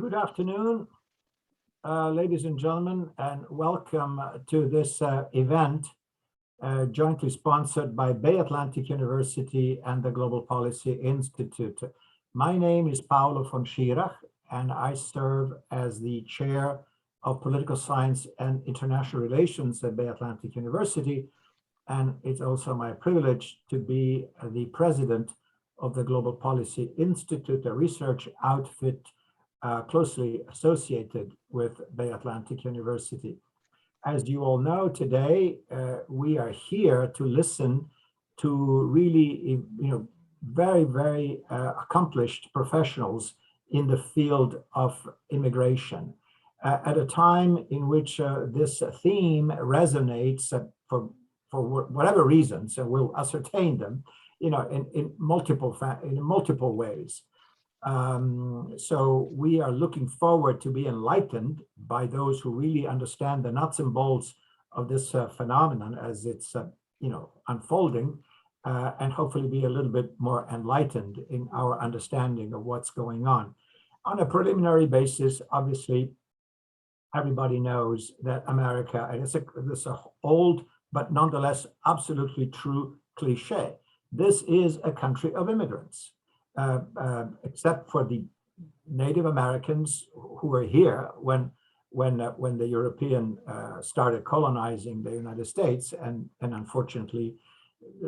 Good afternoon, ladies and gentlemen, and welcome to this event jointly sponsored by Bay Atlantic University and the Global Policy Institute. My name is Paolo von Schirach, and I serve as the chair of Political Science and International Relations at Bay Atlantic University, and it's also my privilege to be the president of the Global Policy Institute, a research outfit closely associated with Bay Atlantic University. As you all know, today we are here to listen to really, very accomplished professionals in the field of immigration at a time in which this theme resonates for whatever reasons, and we'll ascertain them, in multiple ways. So we are looking forward to be enlightened by those who really understand the nuts and bolts of this phenomenon as it's unfolding, and hopefully be a little bit more enlightened in our understanding of what's going on. On a preliminary basis, obviously, everybody knows that America, and it's a old but nonetheless absolutely true cliche, this is a country of immigrants. Except for the Native Americans who were here when the European started colonizing the United States, and unfortunately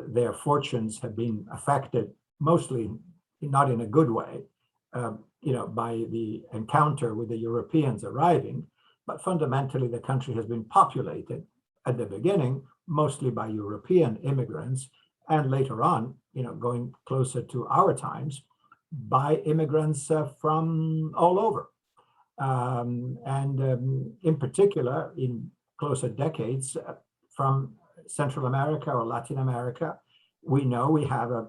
their fortunes have been affected, mostly not in a good way, by the encounter with the Europeans arriving, but fundamentally the country has been populated at the beginning mostly by European immigrants, and later on, going closer to our times, by immigrants from all over. In particular, in closer decades, from Central America or Latin America. We know we have a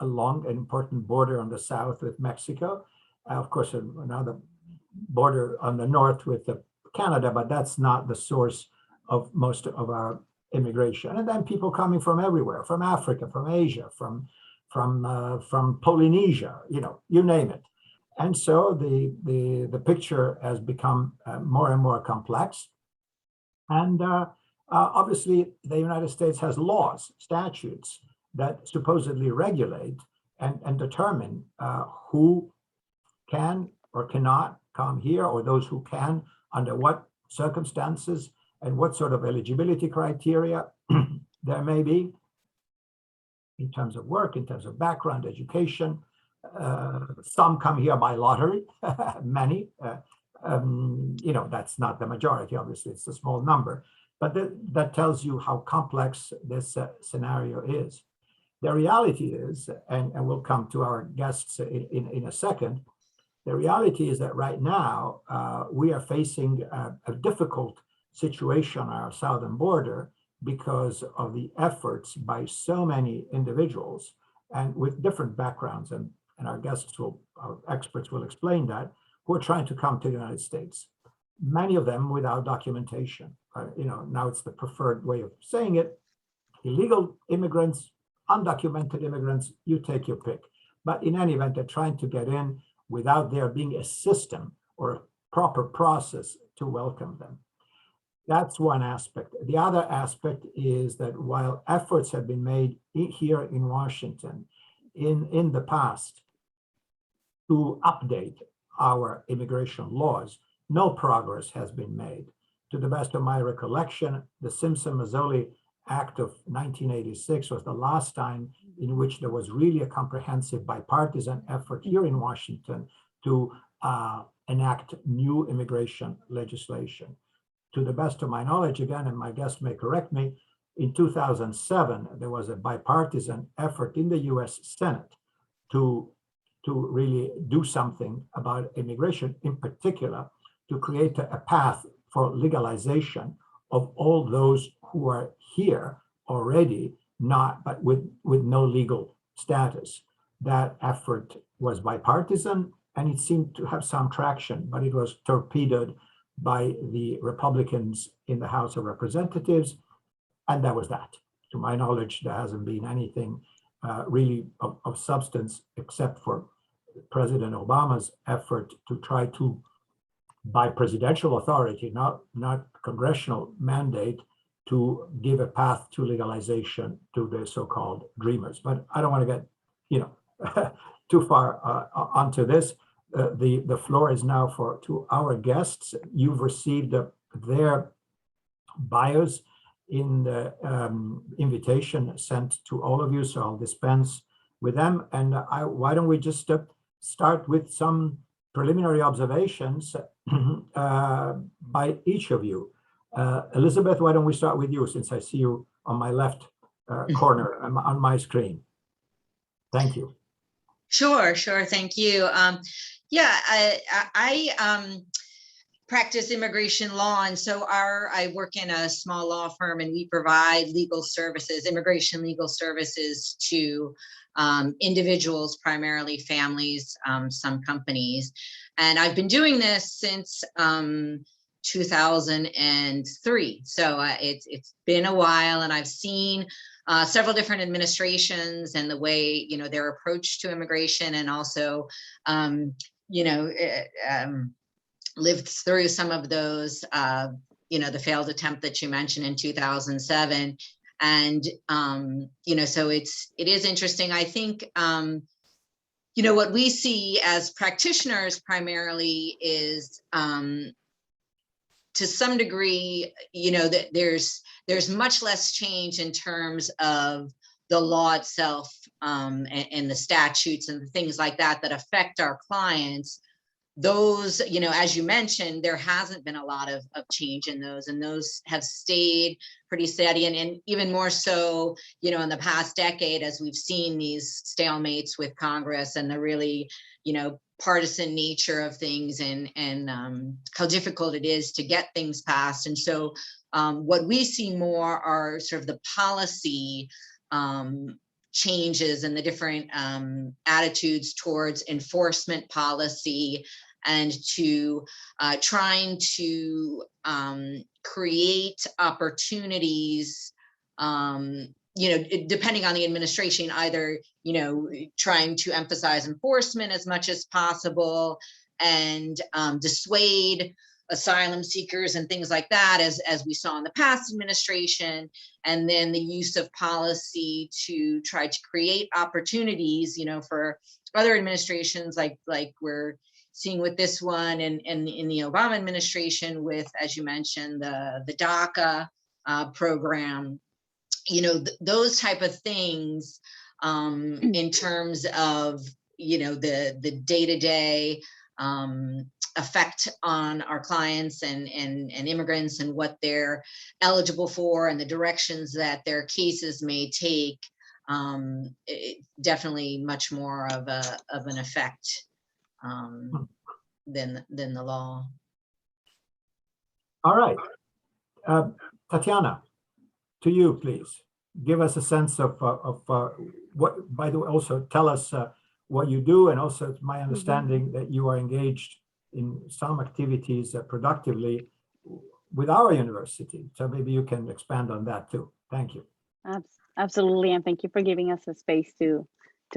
long and important border on the south with Mexico. Of course, another border on the north with Canada, but that's not the source of most of our immigration. And then people coming from everywhere, from Africa, from Asia, from Polynesia, you name it. And so the picture has become more and more complex. And obviously, the United States has laws, statutes that supposedly regulate and determine who can or cannot come here, or those who can, under what circumstances, and what sort of eligibility criteria there may be in terms of work, in terms of background, education. Some come here by lottery, many. That's not the majority, obviously, it's a small number. But that tells you how complex this scenario is. The reality is, and we'll come to our guests in a second, the reality is that right now we are facing a difficult situation on our southern border because of the efforts by so many individuals and with different backgrounds, and our our experts will explain that, who are trying to come to the United States. Many of them without documentation. Now it's the preferred way of saying it. Illegal immigrants, undocumented immigrants, you take your pick. But in any event, they're trying to get in without there being a system or a proper process to welcome them. That's one aspect. The other aspect is that while efforts have been made here in Washington in the past to update our immigration laws, no progress has been made. To the best of my recollection, the Simpson-Mazzoli Act of 1986 was the last time in which there was really a comprehensive bipartisan effort here in Washington to enact new immigration legislation. To the best of my knowledge, again, and my guest may correct me, in 2007, there was a bipartisan effort in the US Senate to really do something about immigration, in particular, to create a path for legalization of all those who are here already, but with no legal status. That effort was bipartisan, and it seemed to have some traction, but it was torpedoed by the Republicans in the House of Representatives, and that was that. To my knowledge, there hasn't been anything really of substance except for President Obama's effort to try to, by presidential authority, not congressional mandate, to give a path to legalization to the so-called dreamers. But I don't want to get, too far onto this. The floor is now to our guests. You've received their bios in the invitation sent to all of you, so I'll dispense with them. And why don't we just start with some preliminary observations by each of you. Elizabeth, why don't we start with you, since I see you on my left corner on my screen. Thank you. Sure, thank you. Yeah, I practice immigration law, and so I work in a small law firm, and we provide legal services, immigration legal services to individuals, primarily families, some companies. And I've been doing this since 2003. So it's been a while, and I've seen several different administrations and the way, their approach to immigration, and also, lived through some of those, the failed attempt that you mentioned in 2007. And, so it is interesting. I think, what we see as practitioners primarily is, to some degree, that there's much less change in terms of the law itself, and the statutes and things like that affect our clients. Those, as you mentioned, there hasn't been a lot of change in those, and those have stayed pretty steady, and even more so, in the past decade, as we've seen these stalemates with Congress and the really, partisan nature of things, and how difficult it is to get things passed. And so what we see more are sort of the policy changes and the different attitudes towards enforcement policy, and to trying to create opportunities, depending on the administration, either, trying to emphasize enforcement as much as possible, and dissuade asylum seekers and things like that, as we saw in the past administration, and then the use of policy to try to create opportunities, for other administrations, like we're seeing with this one, and in the Obama administration with, as you mentioned, the DACA program, those type of things, in terms of, the day-to-day effect on our clients and immigrants, and what they're eligible for, and the directions that their cases may take, definitely much more of an effect than the law. All right, Tatiana, to you, please. Give us a sense of what, by the way, also tell us what you do, and also it's my understanding that you are engaged in some activities productively with our university. So maybe you can expand on that too. Thank you. Absolutely, and thank you for giving us a space to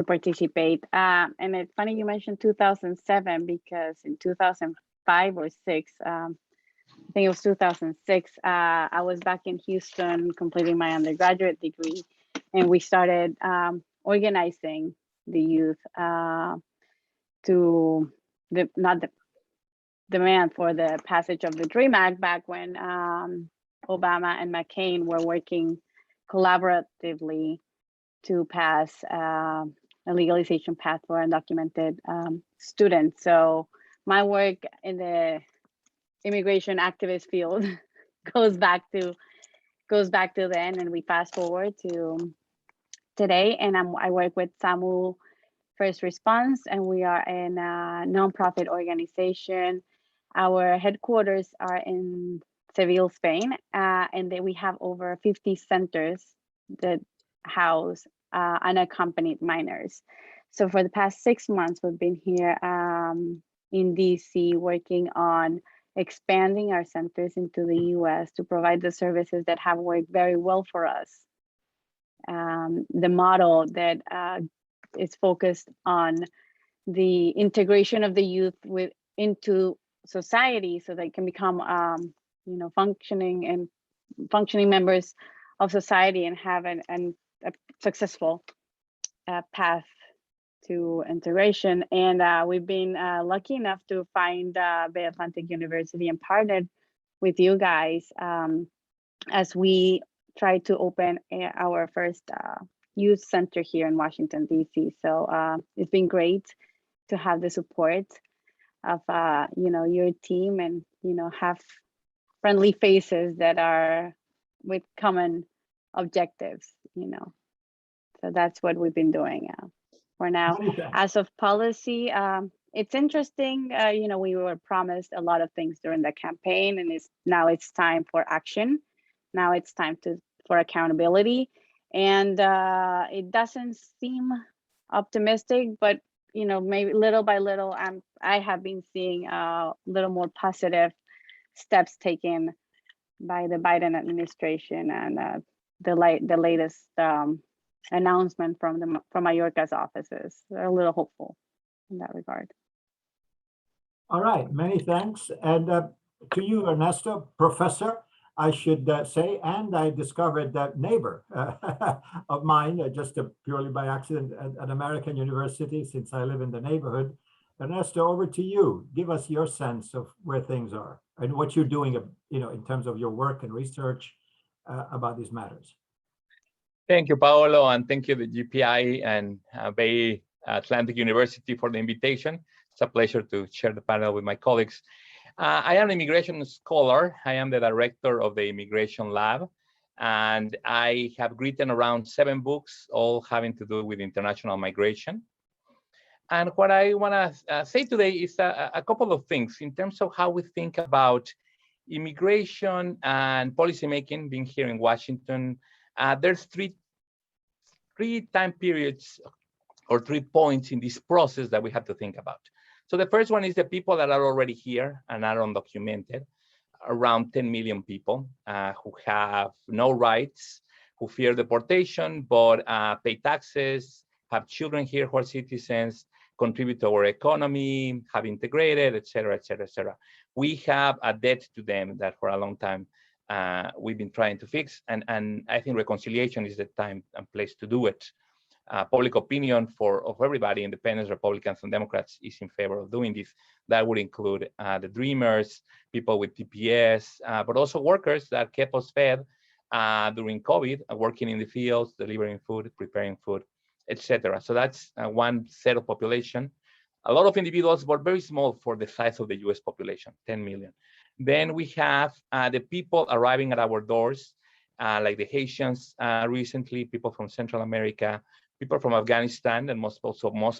participate. And it's funny you mentioned 2007, because in 2005 or 6, I think it was 2006, I was back in Houston completing my undergraduate degree, and we started organizing the youth to demand for the passage of the DREAM Act, back when Obama and McCain were working collaboratively to pass a legalization path for undocumented students. So my work in the immigration activist field goes back to then, and we fast forward to today. And I work with SAMU First Response, and we are a nonprofit organization. Our headquarters are in Seville, Spain, and then we have over 50 centers that house unaccompanied minors. So for the past 6 months, we've been here in DC working on expanding our centers into the US to provide the services that have worked very well for us. The model that is focused on the integration of the youth into society, so they can become functioning members of society and have a successful path to integration. And we've been lucky enough to find Bay Atlantic University and partnered with you guys as we try to open our first youth center here in Washington, D.C. So it's been great to have the support of your team, and have friendly faces that are with common objectives. So that's what we've been doing for now. As of policy, it's interesting. We were promised a lot of things during the campaign, and now it's time for action. Now it's time for accountability, and it doesn't seem optimistic, but maybe little by little, I have been seeing a little more positive steps taken by the Biden administration, and the latest announcement from Mayorkas offices. They're a little hopeful in that regard. All right, many thanks. And to you, Ernesto, professor, I should say, and I discovered that neighbor of mine, just purely by accident at American University, since I live in the neighborhood. Ernesto, over to you. Give us your sense of where things are and what you're doing, in terms of your work and research about these matters. Thank you, Paolo, and thank you to GPI and Bay Atlantic University for the invitation. It's a pleasure to share the panel with my colleagues. I am an immigration scholar. I am the director of the Immigration Lab, and I have written around 7 books, all having to do with international migration. And what I want to say today is a couple of things in terms of how we think about immigration and policymaking. Being here in Washington, there's three time periods or 3 points in this process that we have to think about. So the first one is the people that are already here and are undocumented, around 10 million people who have no rights, who fear deportation, but pay taxes, have children here who are citizens, contribute to our economy, have integrated, et cetera, et cetera, et cetera. We have a debt to them that for a long time we've been trying to fix, and I think reconciliation is the time and place to do it. Public opinion of everybody, independents, Republicans, and Democrats, is in favor of doing this. That would include the dreamers, people with TPS, but also workers that kept us fed during COVID, working in the fields, delivering food, preparing food, etc. So that's one set of population. A lot of individuals, but very small for the size of the US population, 10 million. Then we have the people arriving at our doors, like the Haitians recently, people from Central America, people from Afghanistan, and most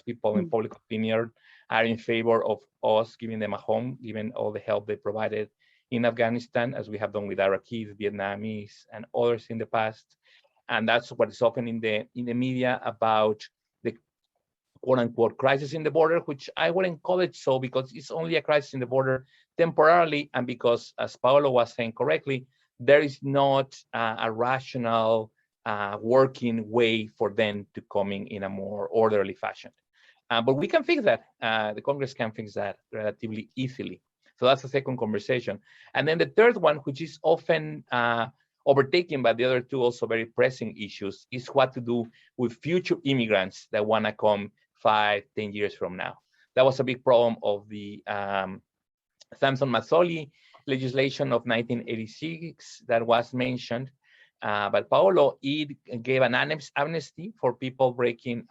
people in public opinion are in favor of us giving them a home, given all the help they provided in Afghanistan, as we have done with Iraqis, Vietnamese, and others in the past. And that's what is often in the media about the quote-unquote crisis in the border, which I wouldn't call it so, because it's only a crisis in the border temporarily, and because, as Paolo was saying correctly, there is not a rational working way for them to come in a more orderly fashion. But we can fix that. The Congress can fix that relatively easily. So that's the second conversation. And then the third one, which is often overtaken by the other two also very pressing issues, is what to do with future immigrants that want to come 5, 10 years from now. That was a big problem of the Sampson-Mazzoli legislation of 1986 that was mentioned. But Paolo, it gave an amnesty for people breaking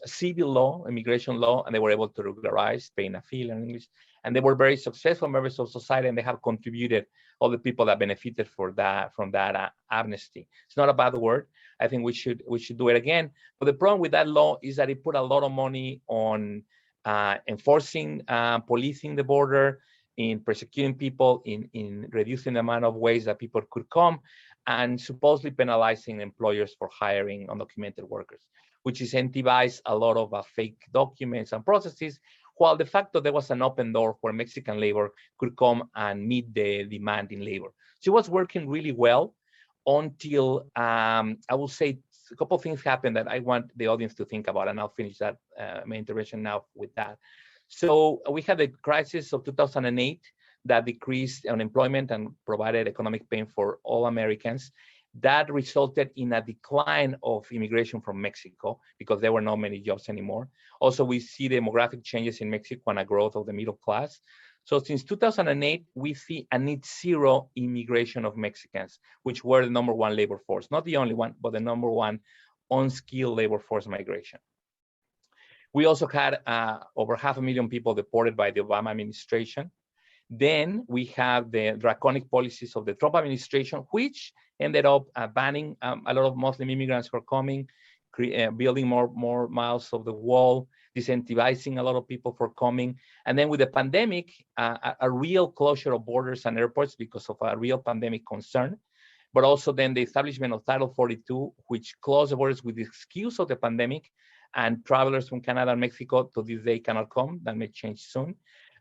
civil law, immigration law, and they were able to regularize, paying a fee in English. And they were very successful members of society, and they have contributed all the people that benefited from that amnesty. It's not a bad word. I think we should do it again. But the problem with that law is that it put a lot of money on enforcing, policing the border, in persecuting people, in reducing the amount of ways that people could come, and supposedly penalizing employers for hiring undocumented workers, which incentivized a lot of fake documents and processes, while de facto there was an open door where Mexican labor could come and meet the demand in labor. So it was working really well until, I will say, a couple of things happened that I want the audience to think about, and I'll finish that my intervention now with that. So we had the crisis of 2008 that decreased unemployment and provided economic pain for all Americans. That resulted in a decline of immigration from Mexico because there were not many jobs anymore. Also, we see demographic changes in Mexico and a growth of the middle class. So since 2008, we see a net zero immigration of Mexicans, which were the #1 labor force, not the only one, but the #1 unskilled labor force migration. We also had over 500,000 people deported by the Obama administration. Then we have the draconic policies of the Trump administration, which ended up banning a lot of Muslim immigrants who are coming, building more miles of the wall, disincentivizing a lot of people for coming. And then with the pandemic, a real closure of borders and airports because of a real pandemic concern, but also then the establishment of Title 42, which closed the borders with the excuse of the pandemic, and travelers from Canada and Mexico to this day cannot come. That may change soon.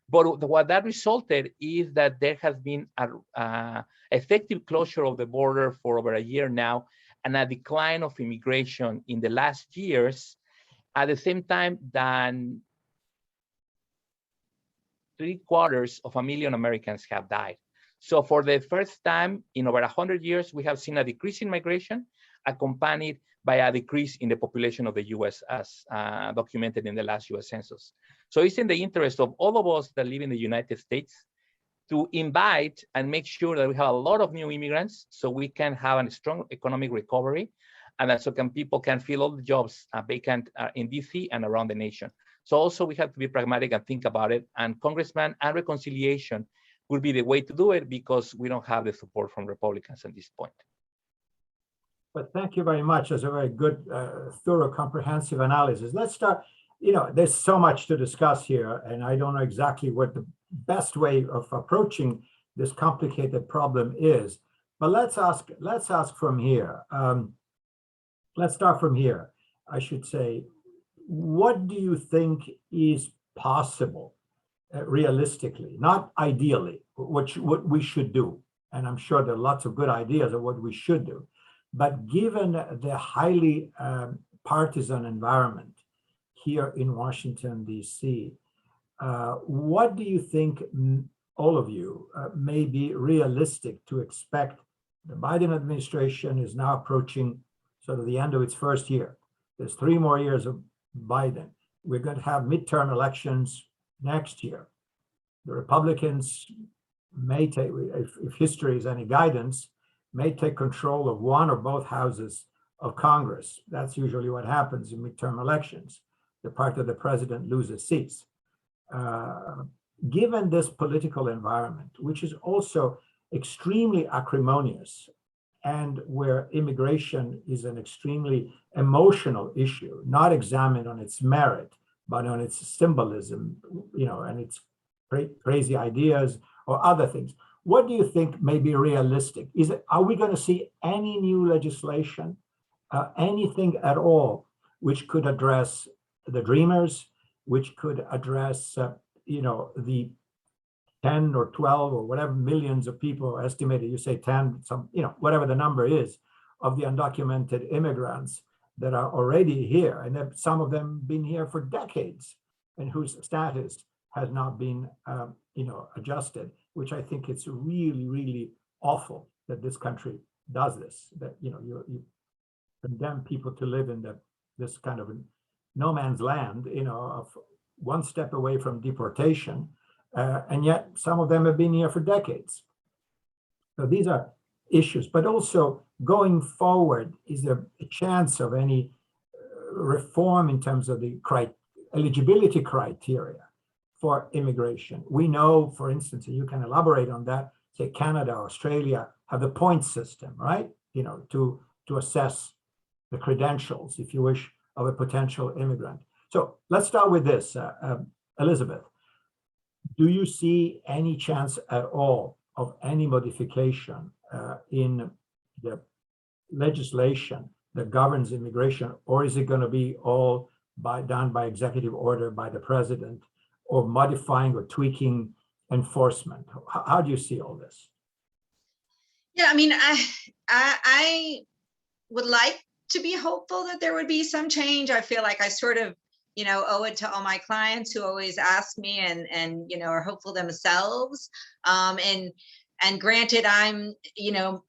But what that resulted is that there has been a effective closure of the border for over a year now, and a decline of immigration in the last years. At the same time, than 750,000 Americans have died. So for the first time in over 100 years, we have seen a decrease in migration accompanied by a decrease in the population of the US as documented in the last US Census. So it's in the interest of all of us that live in the United States to invite and make sure that we have a lot of new immigrants so we can have a strong economic recovery, and that so people can fill all the jobs vacant in DC and around the nation. So also we have to be pragmatic and think about it, and Congressman and reconciliation will be the way to do it because we don't have the support from Republicans at this point. But thank you very much. That's a very good, thorough, comprehensive analysis. Let's start. There's so much to discuss here, and I don't know exactly what the best way of approaching this complicated problem is. But let's ask from here. Let's start from here. I should say, what do you think is possible, realistically, not ideally, what we should do? And I'm sure there are lots of good ideas of what we should do. But given the highly partisan environment here in Washington, D.C., what do you think, all of you, may be realistic to expect? The Biden administration is now approaching sort of the end of its first year. There's 3 more years of Biden. We're going to have midterm elections next year. The Republicans may take, if history is any guidance, may take control of one or both houses of Congress. That's usually what happens in midterm elections. The party of the president loses seats. Given this political environment, which is also extremely acrimonious, and where immigration is an extremely emotional issue, not examined on its merit, but on its symbolism, and its crazy ideas or other things. What do you think may be realistic? Are we going to see any new legislation, anything at all, which could address the dreamers, which could address, the 10 or 12 or whatever millions of people estimated, you say 10, whatever the number is, of the undocumented immigrants that are already here, and that some of them been here for decades, and whose status has not been, adjusted, which I think it's really, really awful that this country does this, that, you condemn people to live in this kind of no man's land, of one step away from deportation, and yet some of them have been here for decades. So these are issues, but also going forward, is there a chance of any reform in terms of the eligibility criteria for immigration? We know, for instance, and you can elaborate on that, say Canada, Australia have the point system, right? To assess the credentials, if you wish, of a potential immigrant. So let's start with this, Elizabeth. Do you see any chance at all of any modification in the legislation that governs immigration, or is it going to be all done by executive order by the president, or modifying or tweaking enforcement? How do you see all this? Yeah, I mean, I would like to be hopeful that there would be some change. I feel like I sort of, you know, owe it to all my clients who always ask me and you know, are hopeful themselves. And granted, I'm, you know,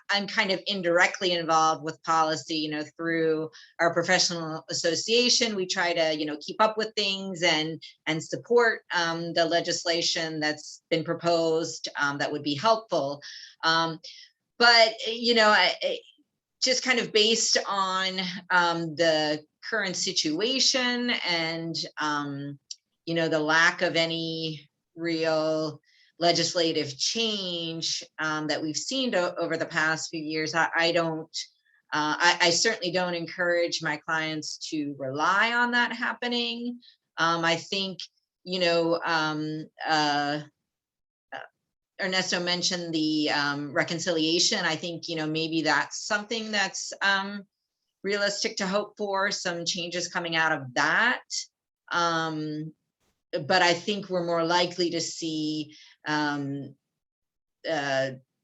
I'm kind of indirectly involved with policy, you know, through our professional association. We try to, you know, keep up with things and support the legislation that's been proposed that would be helpful. But, you know, just kind of based on the current situation and, you know, the lack of any real legislative change that we've seen over the past few years, I certainly don't encourage my clients to rely on that happening. I think, you know, Ernesto mentioned the reconciliation. I think, you know, maybe that's something that's realistic to hope for, some changes coming out of that. But I think we're more likely to see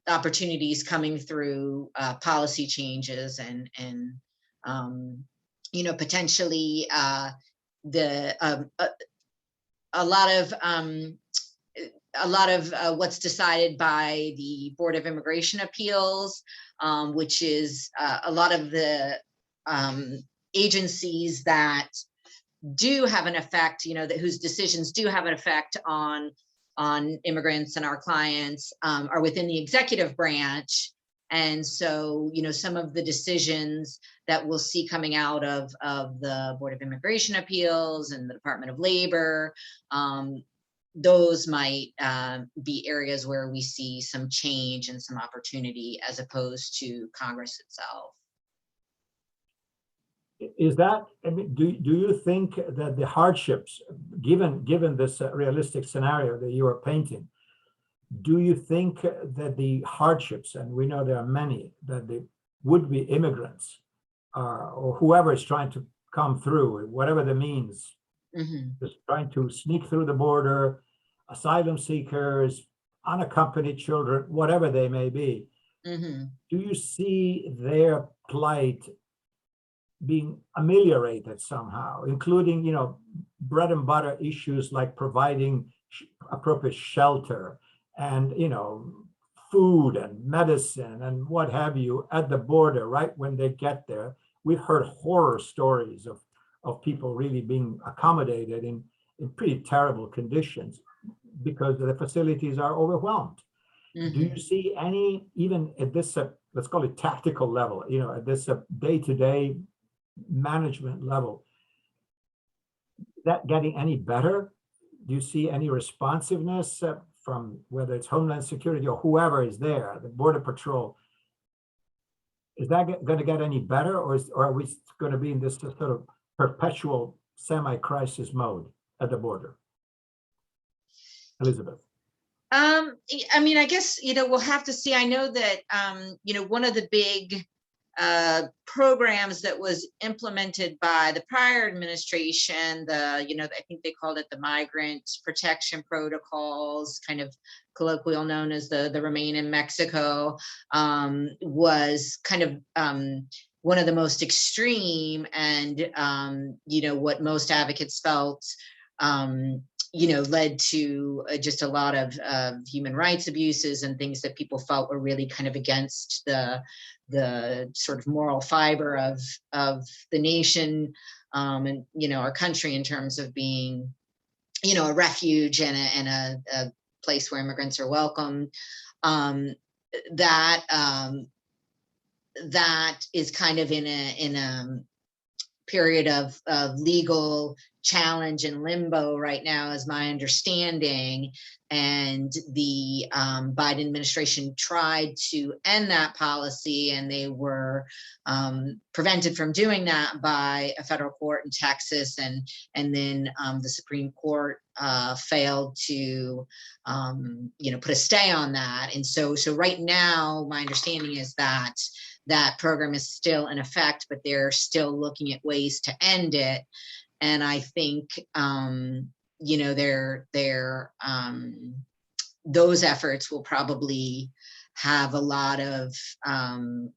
opportunities coming through policy changes and you know, potentially a lot of what's decided by the Board of Immigration Appeals, which is a lot of the agencies that do have an effect, you know, whose decisions do have an effect on immigrants and our clients are within the executive branch. And so, you know, some of the decisions that we'll see coming out of the Board of Immigration Appeals and the Department of Labor, those might be areas where we see some change and some opportunity as opposed to Congress itself. Is that, I mean, do you think that the hardships, given this realistic scenario that you are painting, do you think that the hardships, and we know there are many, that the would-be immigrants or whoever is trying to come through, whatever the means, just trying to sneak through the border, asylum seekers, unaccompanied children, whatever they may be, do you see their plight being ameliorated somehow, including, you know, bread and butter issues like providing appropriate shelter and, you know, food and medicine and what have you at the border right when they get there? We've heard horror stories of people really being accommodated in pretty terrible conditions because the facilities are overwhelmed. Do you see any, even at this, let's call it tactical level, you know, at this day-to-day management level, that getting any better? Do you see any responsiveness from whether it's Homeland Security or whoever is there, the Border Patrol? Is that going to get any better, or are we going to be in this sort of perpetual semi-crisis mode at the border? Elizabeth. I mean, I guess, you know, we'll have to see. I know that, you know, one of the big programs that was implemented by the prior administration, you know, I think they called it the Migrant Protection Protocols, kind of colloquial known as the Remain in Mexico, was kind of one of the most extreme and, you know, what most advocates felt, you know, led to just a lot of human rights abuses and things that people felt were really kind of against the sort of moral fiber of the nation and, you know, our country in terms of being, you know, a refuge and a place where immigrants are welcome. That is kind of in a period of legal challenge and limbo right now, is my understanding. And the Biden administration tried to end that policy, and they were prevented from doing that by a federal court in Texas, and then the Supreme Court failed to you know, put a stay on that. And so right now, my understanding is that that program is still in effect, but they're still looking at ways to end it. And I think, you know, those efforts will probably have a lot of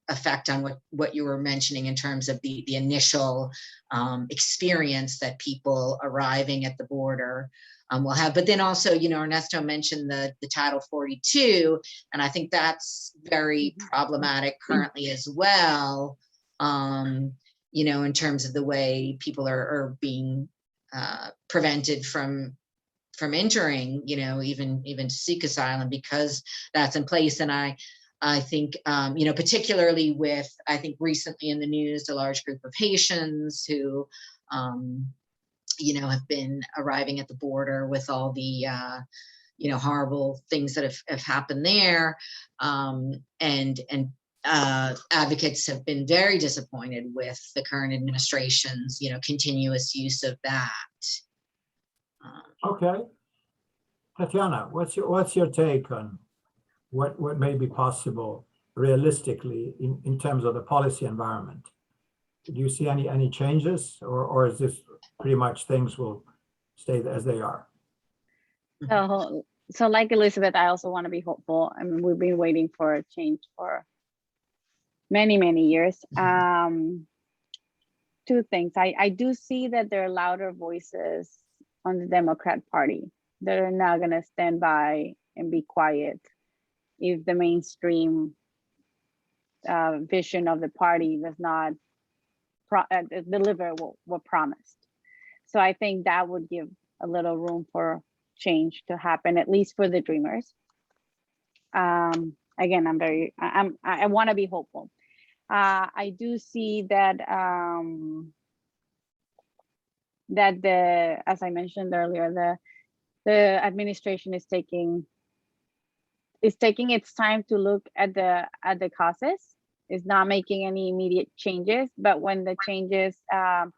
effect on what you were mentioning in terms of the initial experience that people arriving at the border will have. But then also, you know, Ernesto mentioned the Title 42, and I think that's very problematic currently as well, you know, in terms of the way people are being prevented from entering, you know, even to seek asylum, because that's in place. And I think, you know, particularly with, I think recently in the news, a large group of Haitians who, you know, have been arriving at the border with all the, you know, horrible things that have happened there. And advocates have been very disappointed with the current administration's, you know, continuous use of that. Okay. Tatiana, what's your take on what may be possible realistically in terms of the policy environment? Do you see any changes, or is this pretty much things will stay as they are? So like Elizabeth, I also want to be hopeful. I mean, we've been waiting for a change for many years. Two things. I do see that there are louder voices on the Democrat Party that are not going to stand by and be quiet if the mainstream vision of the party does not deliver what promised. So I think that would give a little room for change to happen, at least for the dreamers. Again, I want to be hopeful. I do see that as I mentioned earlier, the administration is taking its time to look at the causes. Is not making any immediate changes, but when the changes are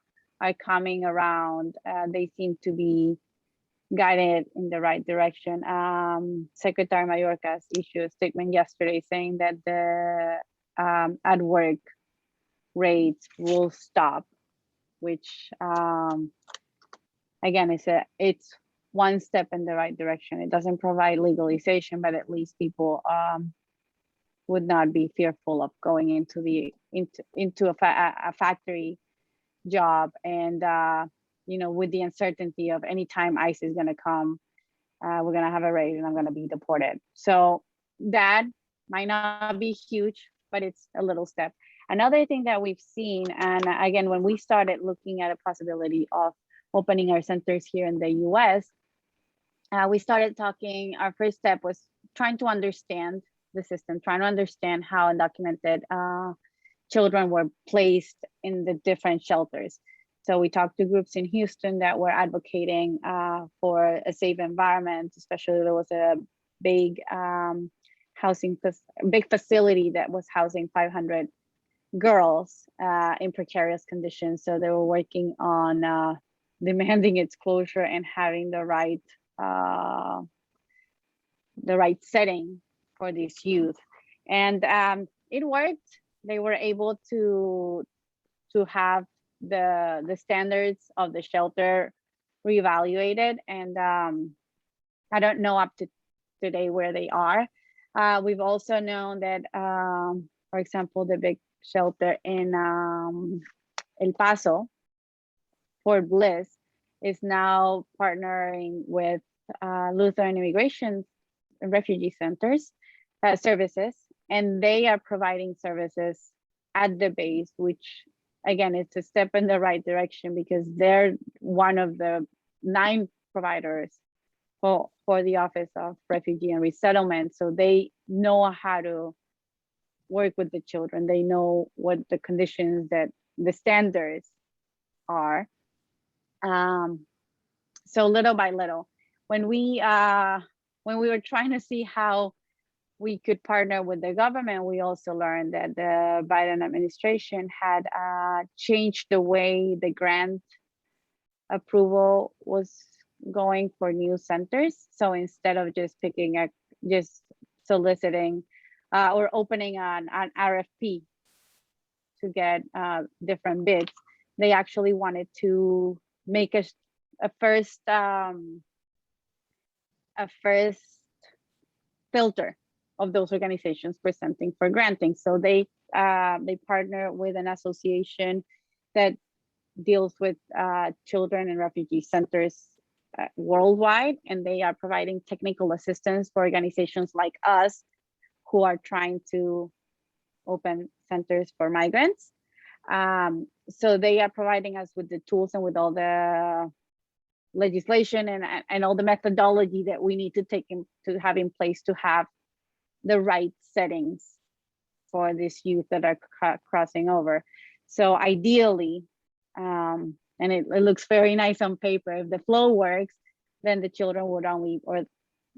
coming around, they seem to be guided in the right direction. Secretary Mayorkas issued a statement yesterday saying that the at work rates will stop, which again, it's one step in the right direction. It doesn't provide legalization, but at least people would not be fearful of going into a factory job, and you know, with the uncertainty of any time ICE is going to come, we're going to have a raid and I'm going to be deported. So that might not be huge, but it's a little step. Another thing that we've seen, and again, when we started looking at a possibility of opening our centers here in the US, we started talking, our first step was trying to understand the system, trying to understand how undocumented children were placed in the different shelters. So we talked to groups in Houston that were advocating for a safe environment, especially there was a big big facility that was housing 500 girls in precarious conditions. So they were working on demanding its closure and having the right setting for these youth. And it worked. They were able to have the standards of the shelter reevaluated. And I don't know up to today where they are. We've also known that, for example, the big shelter in El Paso, Fort Bliss, is now partnering with Lutheran Immigration and Refugee Centers services, and they are providing services at the base, which again, it's a step in the right direction because they're one of the 9 providers for the Office of Refugee and Resettlement. So they know how to work with the children. They know what the conditions, that the standards are. So little by little, when we were trying to see how we could partner with the government, we also learned that the Biden administration had changed the way the grant approval was going for new centers. So instead of just soliciting or opening an RFP to get different bids, they actually wanted to make a first filter of those organizations presenting for granting. So they partner with an association that deals with children in refugee centers worldwide, and they are providing technical assistance for organizations like us who are trying to open centers for migrants. So they are providing us with the tools and with all the legislation and all the methodology that we need to have in place to have the right settings for this youth that are crossing over. So ideally, and it looks very nice on paper, if the flow works, then the children would only,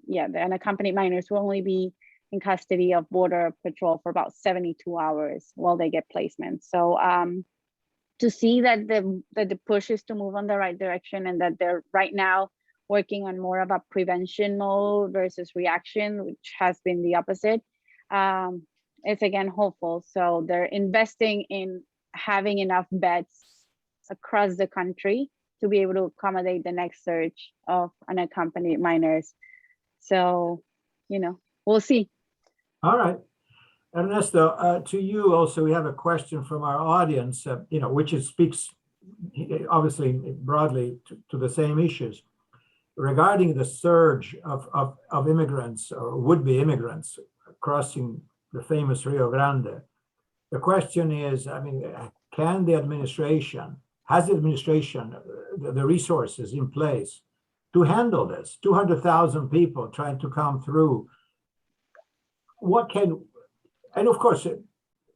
the unaccompanied minors will only be in custody of Border Patrol for about 72 hours while they get placement. So to see that the push is to move on the right direction, and that they're right now working on more of a prevention mode versus reaction, which has been the opposite, it's again hopeful. So they're investing in having enough beds across the country to be able to accommodate the next surge of unaccompanied minors. So, we'll see. All right. Ernesto, to you also, we have a question from our audience, which speaks obviously broadly to the same issues regarding the surge of immigrants or would-be immigrants crossing the famous Rio Grande. The question is, has the administration the resources in place to handle this? 200,000 people trying to come through. And of course,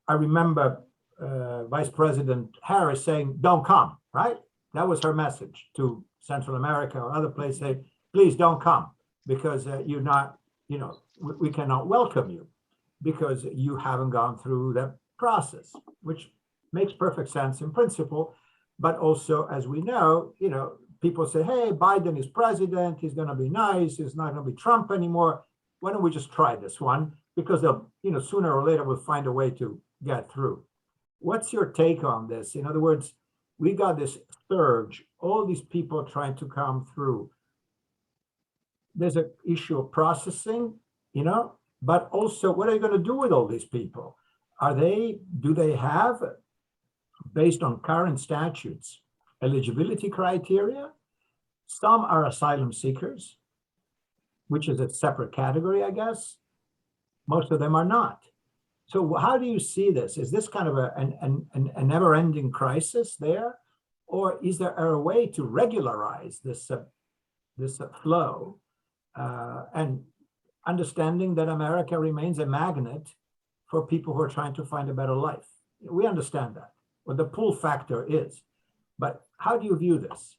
I remember Vice President Harris saying, don't come, right? That was her message to Central America or other places, please don't come, because you're not, we cannot welcome you because you haven't gone through that process, which makes perfect sense in principle. But also, as we know, people say, hey, Biden is president, he's going to be nice, he's not going to be Trump anymore. Why don't we just try this one? Because they'll, sooner or later we'll find a way to get through. What's your take on this? In other words, we got this surge, all these people trying to come through. There's an issue of processing, but also what are you going to do with all these people? Do they have, based on current statutes, eligibility criteria? Some are asylum seekers, which is a separate category, I guess. Most of them are not. So how do you see this? Is this kind of a never-ending crisis there? Or is there a way to regularize this flow and understanding that America remains a magnet for people who are trying to find a better life? We understand that, what the pull factor is. But how do you view this?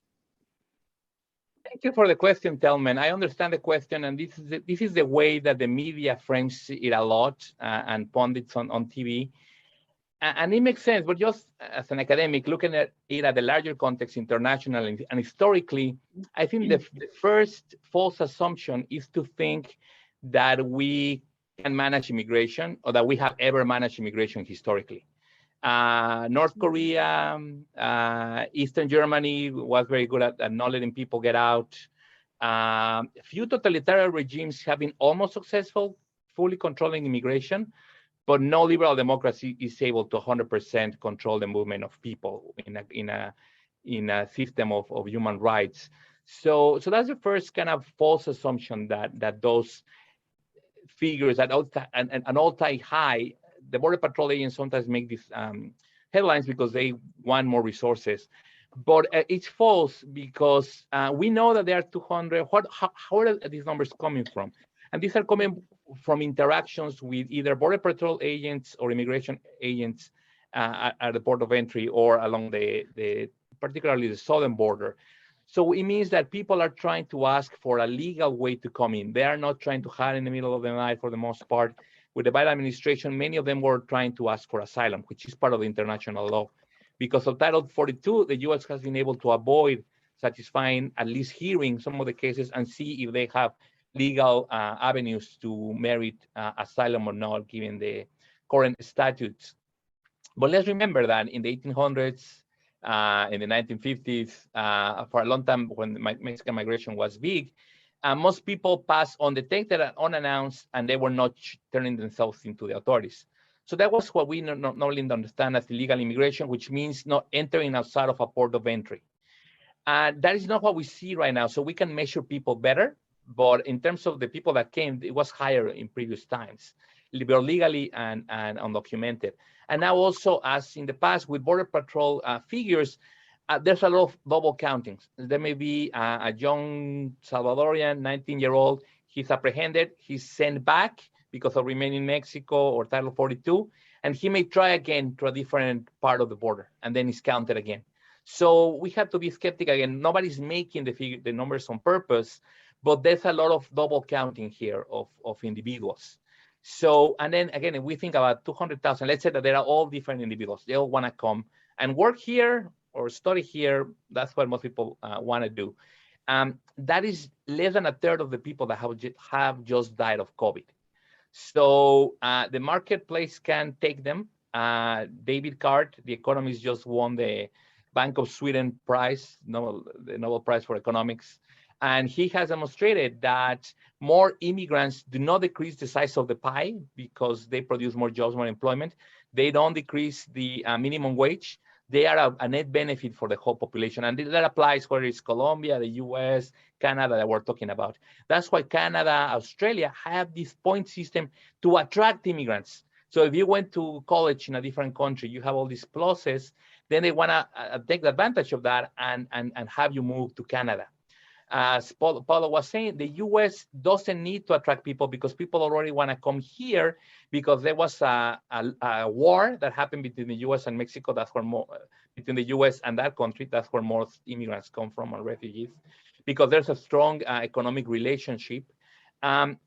Thank you for the question, Telman. I understand the question, and this is the way that the media frames it a lot, and pundits on TV. And it makes sense, but just as an academic, looking at it at the larger context, international and historically, I think the first false assumption is to think that we can manage immigration or that we have ever managed immigration historically. North Korea, Eastern Germany was very good at not letting people get out. Few totalitarian regimes have been almost successful, fully controlling immigration, but no liberal democracy is able to 100% control the movement of people in a system of human rights. So that's the first kind of false assumption that those figures at an all-time high. The Border Patrol agents sometimes make these headlines because they want more resources. But it's false because we know that there are 200. How are these numbers coming from? And these are coming from interactions with either Border Patrol agents or immigration agents at the port of entry or along particularly the southern border. So it means that people are trying to ask for a legal way to come in. They are not trying to hide in the middle of the night for the most part. With the Biden administration, many of them were trying to ask for asylum, which is part of the international law. Because of Title 42, the U.S. has been able to avoid satisfying, at least hearing some of the cases and see if they have legal avenues to merit asylum or not, given the current statutes. But let's remember that in the 1800s, in the 1950s, for a long time when Mexican migration was big, Most people pass undetected and unannounced, and they were not turning themselves into the authorities. So that was what we normally understand as illegal immigration, which means not entering outside of a port of entry. That is not what we see right now. So we can measure people better, but in terms of the people that came, it was higher in previous times, legally and undocumented. And now also, as in the past with Border Patrol figures, there's a lot of double countings. There may be a young Salvadorian, 19-year-old, he's apprehended, he's sent back because of remaining in Mexico or Title 42, and he may try again to a different part of the border, and then he's counted again. So we have to be skeptical again. Nobody's making the numbers on purpose, but there's a lot of double counting here of individuals. So, and then again, if we think about 200,000, let's say that there are all different individuals. They all want to come and work here or study here. That's what most people want to do. That is less than a third of the people that have just died of COVID. So the marketplace can take them. David Card, the economist, just won the Bank of Sweden prize, the Nobel Prize for Economics. And he has demonstrated that more immigrants do not decrease the size of the pie because they produce more jobs, more employment. They don't decrease the minimum wage. They are a net benefit for the whole population. And that applies whether it's Colombia, the US, Canada that we're talking about. That's why Canada, Australia have this point system to attract immigrants. So if you went to college in a different country, you have all these pluses, then they want to take advantage of that and have you move to Canada. As Paolo was saying, the US doesn't need to attract people because people already want to come here because there was a war that happened between the US and Mexico. That's where between the US and that country, that's where most immigrants come from, or refugees, because there's a strong economic relationship,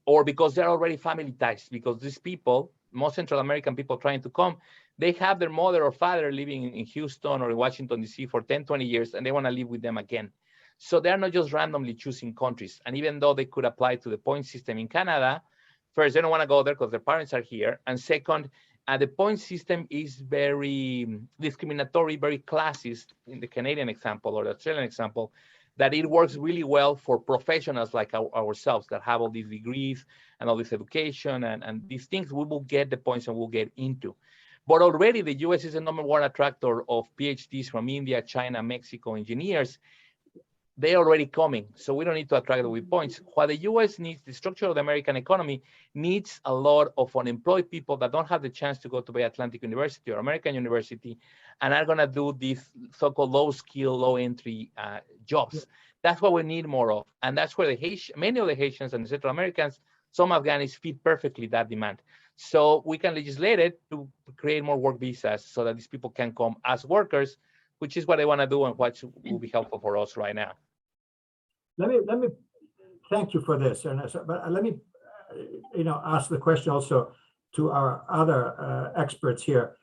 or because they're already family ties, because these people, most Central American people trying to come, they have their mother or father living in Houston or in Washington, D.C. for 10, 20 years, and they want to live with them again. So they're not just randomly choosing countries. And even though they could apply to the point system in Canada, first, they don't want to go there because their parents are here. And second, the point system is very discriminatory, very classist in the Canadian example or the Australian example, that it works really well for professionals like ourselves that have all these degrees and all this education and these things. We will get the points and we'll get into. But already the US is the #1 attractor of PhDs from India, China, Mexico, engineers. They're already coming, so we don't need to attract them with points. What the US needs, the structure of the American economy needs a lot of unemployed people that don't have the chance to go to Bay Atlantic University or American University and are gonna do these so-called low-skill, low-entry jobs. That's what we need more of. And that's where many of the Haitians and the Central Americans, some Afghans fit perfectly that demand. So we can legislate it to create more work visas so that these people can come as workers, which is what they wanna do and what will be helpful for us right now. Let me thank you for this, Ernesto. But let me, ask the question also to our other experts here.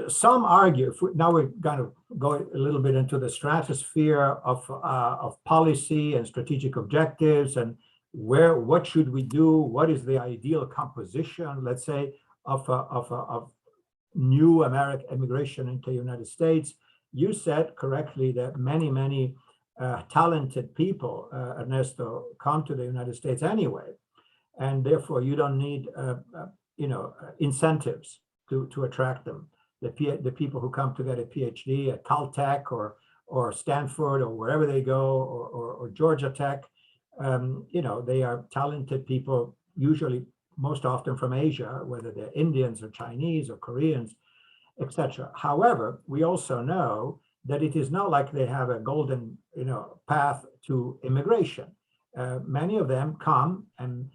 Some argue. Now we're going to go a little bit into the stratosphere of policy and strategic objectives, and what should we do? What is the ideal composition, let's say, of new American immigration into the United States? You said correctly that many talented people, Ernesto, come to the United States anyway, and therefore you don't need, incentives to attract them. The people who come to get a PhD at Caltech or Stanford or wherever they go, or Georgia Tech, they are talented people, usually most often from Asia, whether they're Indians or Chinese or Koreans, etc. However, we also know that it is not like they have a golden, path to immigration. Many of them come and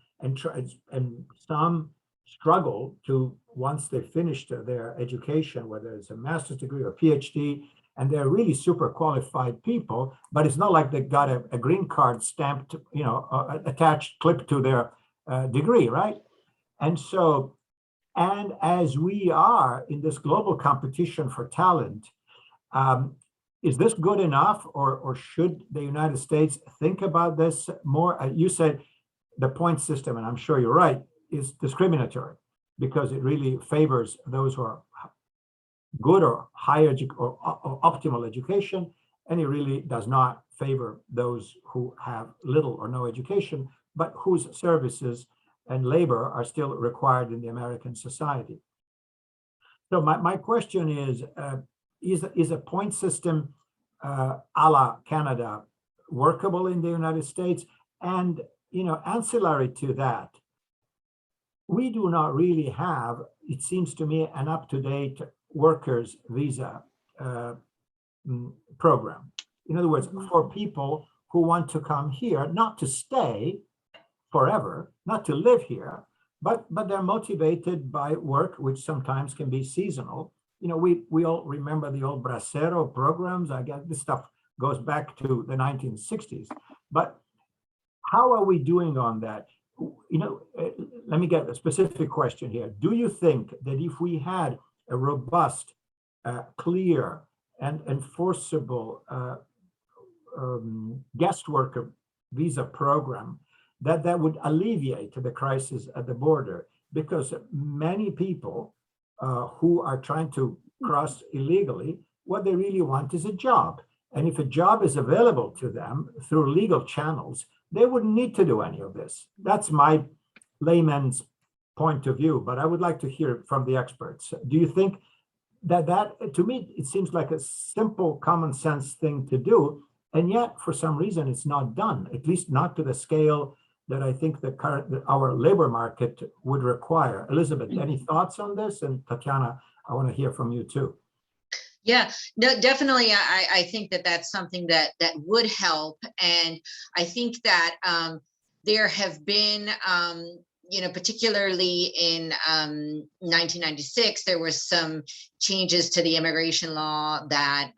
some struggle to, once they finished their education, whether it's a master's degree or PhD, and they're really super qualified people, but it's not like they got a green card stamped, attached, clipped to their degree, right? And so, and as we are in this global competition for talent, is this good enough, or should the United States think about this more? You said the point system, and I'm sure you're right, is discriminatory because it really favors those who are good or high or optimal education, and it really does not favor those who have little or no education, but whose services and labor are still required in the American society. So my question is a point system a la Canada workable in the United States? And, ancillary to that, we do not really have, it seems to me, an up-to-date workers visa program. In other words, for people who want to come here, not to stay forever, not to live here, but they're motivated by work, which sometimes can be seasonal. We all remember the old Bracero programs. I guess this stuff goes back to the 1960s. But how are we doing on that? Let me get a specific question here. Do you think that if we had a robust, clear, and enforceable guest worker visa program, that would alleviate the crisis at the border? Because many people who are trying to cross illegally, what they really want is a job. And if a job is available to them through legal channels, they wouldn't need to do any of this. That's my layman's point of view, but I would like to hear from the experts. Do you think that to me, it seems like a simple common sense thing to do, and yet for some reason it's not done, at least not to the scale that I think our labor market would require. Elizabeth, any thoughts on this? And Tatiana, I want to hear from you too. Yeah, no, definitely. I think that that's something that would help. And I think that there have been, particularly in 1996, there was some changes to the immigration law that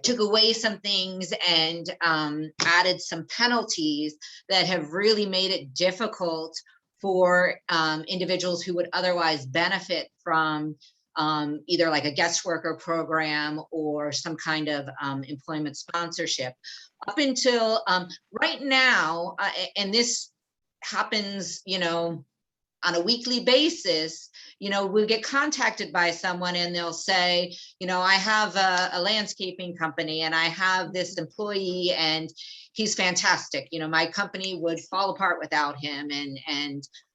took away some things and added some penalties that have really made it difficult for individuals who would otherwise benefit from either like a guest worker program or some kind of employment sponsorship. Up until right now, and this happens, on a weekly basis, we'll get contacted by someone and they'll say, I have a landscaping company and I have this employee and he's fantastic. My company would fall apart without him.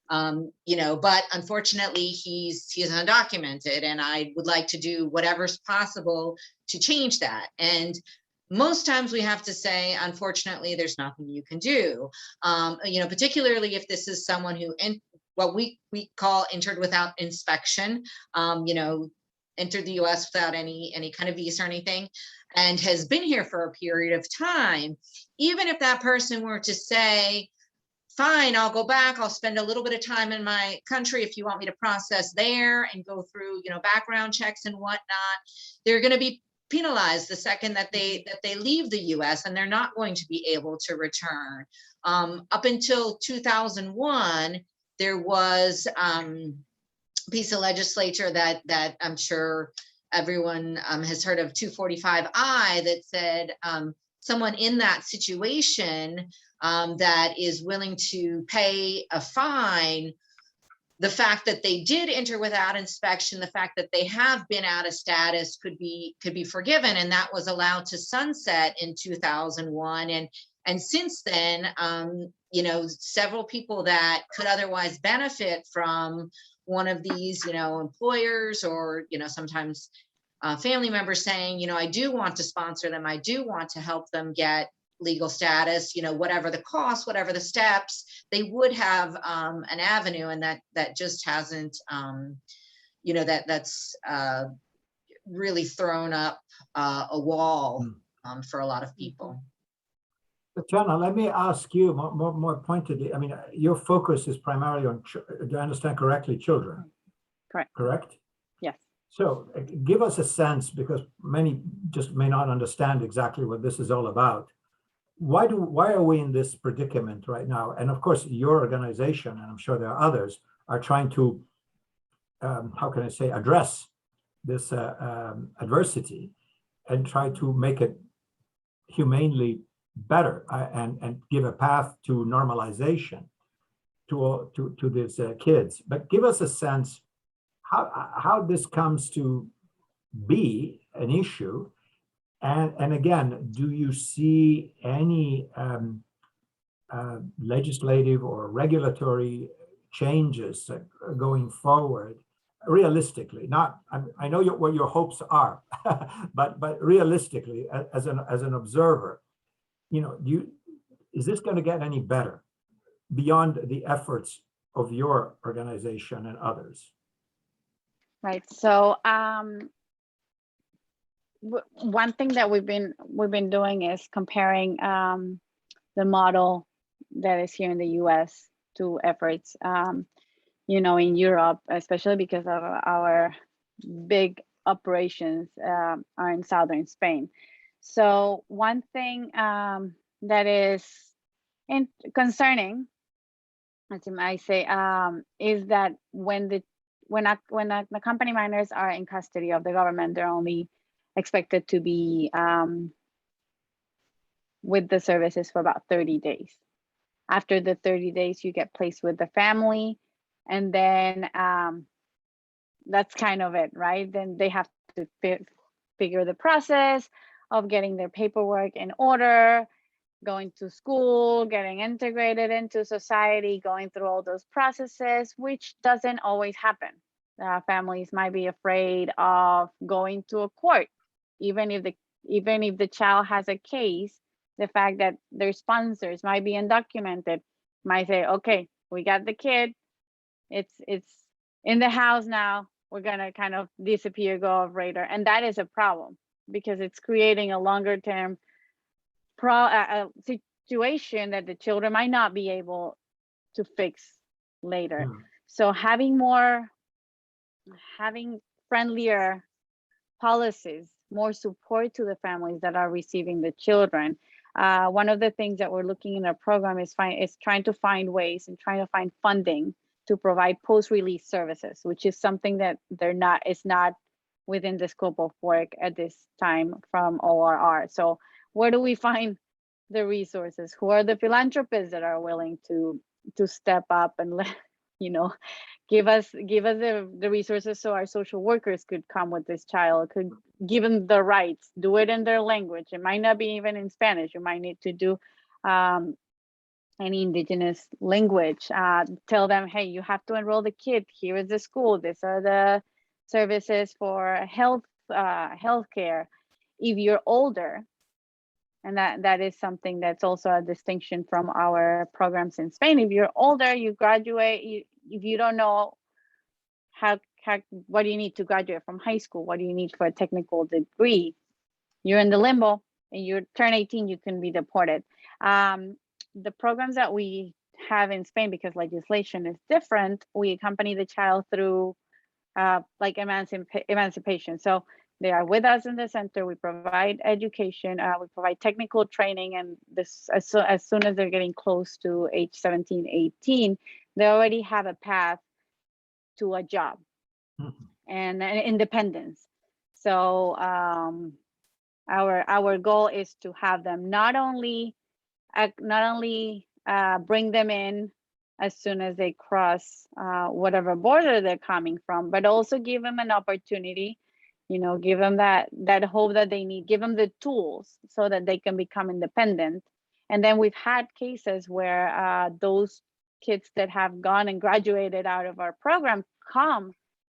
But unfortunately he's undocumented and I would like to do whatever's possible to change that. And most times we have to say, unfortunately, there's nothing you can do, particularly if this is someone who, what we call entered without inspection, entered the US without any kind of visa or anything, and has been here for a period of time. Even if that person were to say, fine, I'll go back, I'll spend a little bit of time in my country if you want me to process there and go through, background checks and whatnot, they're going to be penalized the second that they leave the US, and they're not going to be able to return. Up until 2001, there was a piece of legislature that I'm sure everyone has heard of, 245I, that said someone in that situation that is willing to pay a fine, the fact that they did enter without inspection, the fact that they have been out of status could be forgiven, and that was allowed to sunset in 2001. And since then, several people that could otherwise benefit from one of these, employers or sometimes family members saying, I do want to sponsor them, I do want to help them get legal status, whatever the cost, whatever the steps, they would have an avenue, and that just hasn't, that's really thrown up a wall for a lot of people. Tatiana, let me ask you more pointedly. I mean, your focus is primarily on, do I understand correctly, children? Correct? Yes. So give us a sense, because many just may not understand exactly what this is all about. Why are we in this predicament right now? And of course, your organization, and I'm sure there are others, are trying to, address this adversity and try to make it humanely better and give a path to normalization to these kids. But give us a sense how this comes to be an issue, And again, do you see any legislative or regulatory changes going forward, realistically? Not, I know what your hopes are, but realistically, as an observer, you know, is this going to get any better beyond the efforts of your organization and others? Right. So one thing that we've been doing is comparing the model that is here in the U.S. to efforts, you know, in Europe, especially because of our big operations are in southern Spain. So one thing that is concerning, as you might say, is that when the company minors are in custody of the government, they're only expected to be with the services for about 30 days. After the 30 days, you get placed with the family, and then that's kind of it, right? Then they have to figure the process of getting their paperwork in order, going to school, getting integrated into society, going through all those processes, which doesn't always happen. Families might be afraid of going to a court, even if the child has a case. The fact that their sponsors might be undocumented might say, okay, we got the kid, it's in the house now, we're gonna kind of disappear, go off radar. And that is a problem because it's creating a longer term situation that the children might not be able to fix later. So having friendlier policies, more support to the families that are receiving the children. One of the things that we're looking in our program is trying to find ways and trying to find funding to provide post-release services, which is something that it's not within the scope of work at this time from ORR. So where do we find the resources? Who are the philanthropists that are willing to step up and give us the resources so our social workers could come with this child, could give them the rights, do it in their language. It might not be even in Spanish. You might need to do any indigenous language. Tell them, hey, you have to enroll the kid. Here is the school. These are the services for healthcare. If you're older, and that is something that's also a distinction from our programs in Spain. If you're older, you graduate. If you don't know what do you need to graduate from high school, what do you need for a technical degree, you're in the limbo, and you turn 18, you can be deported. The programs that we have in Spain, because legislation is different, we accompany the child through like emancipation. So they are with us in the center. We provide education, we provide technical training, and this as soon as they're getting close to age 17, 18, they already have a path to a job and independence. So our goal is to have them not only bring them in as soon as they cross whatever border they're coming from, but also give them an opportunity, give them that hope that they need, give them the tools so that they can become independent. And then we've had cases where those kids that have gone and graduated out of our program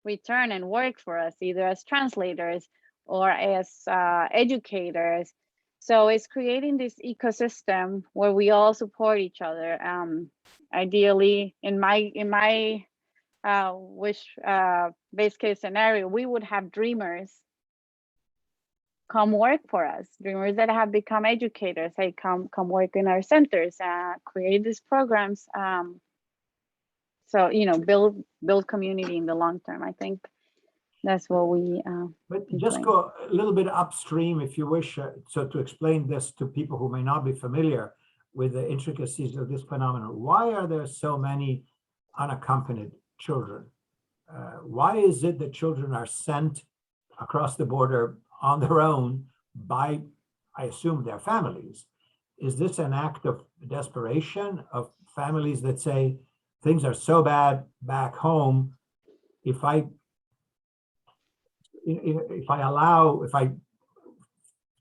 return and work for us, either as translators or as educators. So it's creating this ecosystem where we all support each other. Ideally, in my base case scenario, we would have dreamers come work for us, dreamers that have become educators. Hey, come work in our centers, create these programs. So build community in the long term. I think that's what we. But just go a little bit upstream, if you wish, so to explain this to people who may not be familiar with the intricacies of this phenomenon. Why are there so many unaccompanied children? Why is it that children are sent across the border on their own by, I assume, their families? Is this an act of desperation of families that say, things are so bad back home, if I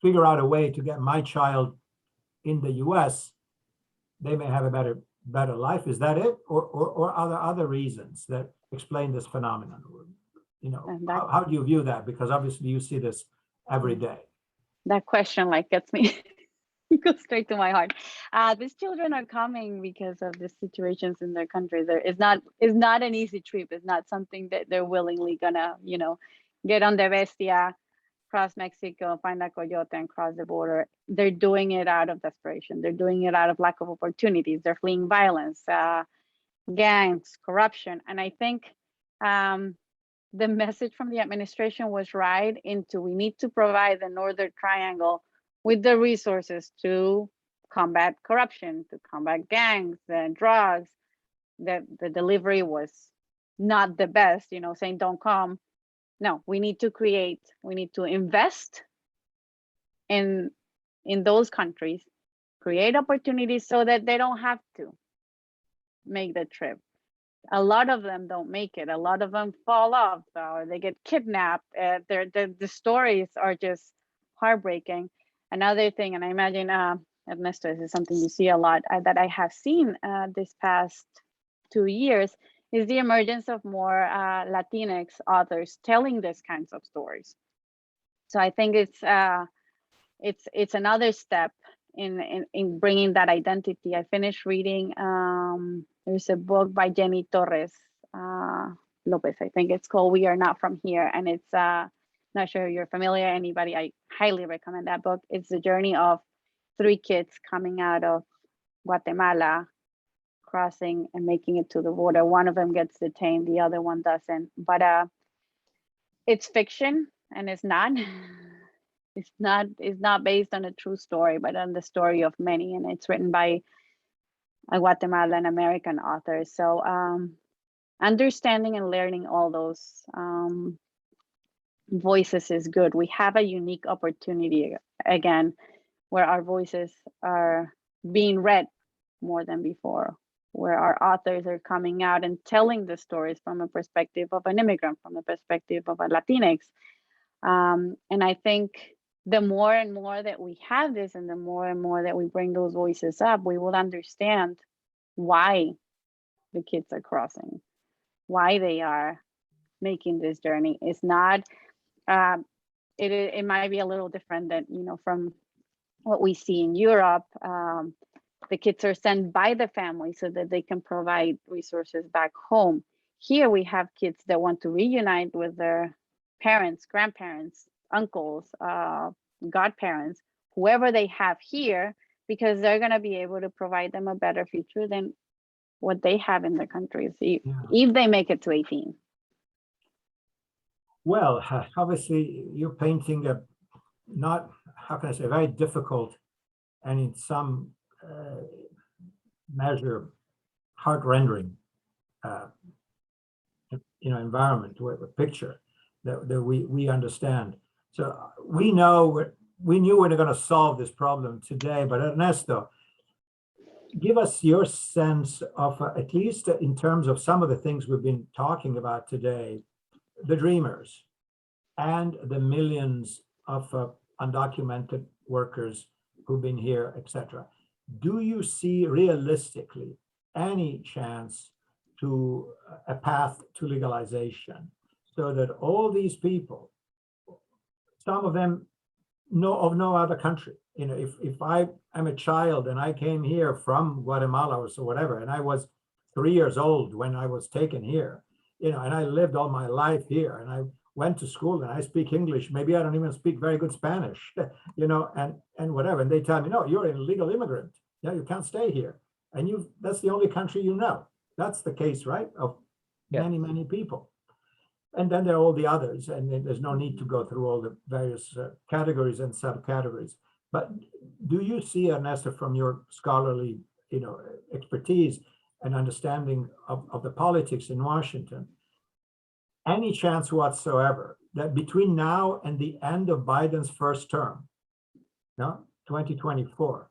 figure out a way to get my child in the US, they may have a better life. Is that it? Or are there other reasons that explain this phenomenon? You know, how do you view that? Because obviously you see this every day. That question like gets me goes straight to my heart. These children are coming because of the situations in their countries. It's not an easy trip. It's not something that they're willingly gonna, you know, get on the bestia, cross Mexico, find a coyote and cross the border. They're doing it out of desperation. They're doing it out of lack of opportunities. They're fleeing violence, gangs, corruption. And I think the message from the administration was right into we need to provide the Northern Triangle with the resources to combat corruption, to combat gangs and drugs. The delivery was not the best, you know, saying don't come. No, we need to invest in those countries, create opportunities so that they don't have to make the trip. A lot of them don't make it. A lot of them fall off or they get kidnapped. The stories are just heartbreaking. Another thing, and I imagine, Ernesto, this is something you see a lot, that I have seen this past 2 years, is the emergence of more Latinx authors telling these kinds of stories. So I think it's another step in bringing that identity. I finished reading, there's a book by Jenny Torres Lopez, I think it's called We Are Not From Here. And it's, not sure if you're familiar, anybody, I highly recommend that book. It's the journey of 3 kids coming out of Guatemala, crossing and making it to the border. One of them gets detained, the other one doesn't. But it's fiction, and it's not based on a true story, but on the story of many, and it's written by a Guatemalan American author. So understanding and learning all those voices is good. We have a unique opportunity again, where our voices are being read more than before, where our authors are coming out and telling the stories from a perspective of an immigrant, from the perspective of a Latinx. And I think the more and more that we have this, and the more and more that we bring those voices up, we will understand why the kids are crossing, why they are making this journey. It's not, it might be a little different than, you know, from what we see in Europe. The kids are sent by the family so that they can provide resources back home. Here we have kids that want to reunite with their parents, grandparents, uncles, godparents, whoever they have here, because they're going to be able to provide them a better future than what they have in their countries, if they make it to 18. Well, obviously you're painting a not, how can I say, very difficult and in some measure heart-rendering environment, a picture that we understand. So we knew we were going to solve this problem today, but Ernesto, give us your sense of, at least in terms of some of the things we've been talking about today, the dreamers and the millions of undocumented workers who've been here, etc. Do you see realistically any chance to a path to legalization so that all these people, some of them of no other country, you know, if I am a child and I came here from Guatemala or so whatever, and I was 3 years old when I was taken here, you know, and I lived all my life here, and I went to school and I speak English, maybe I don't even speak very good Spanish, you know, and whatever, and they tell me, no, you're an illegal immigrant, yeah, you can't stay here, and that's the only country you know. That's the case, right, of many people. And then there are all the others, and there's no need to go through all the various categories and subcategories. But do you see, Ernesto, from your scholarly, you know, expertise and understanding of the politics in Washington, any chance whatsoever that between now and the end of Biden's first term, 2024,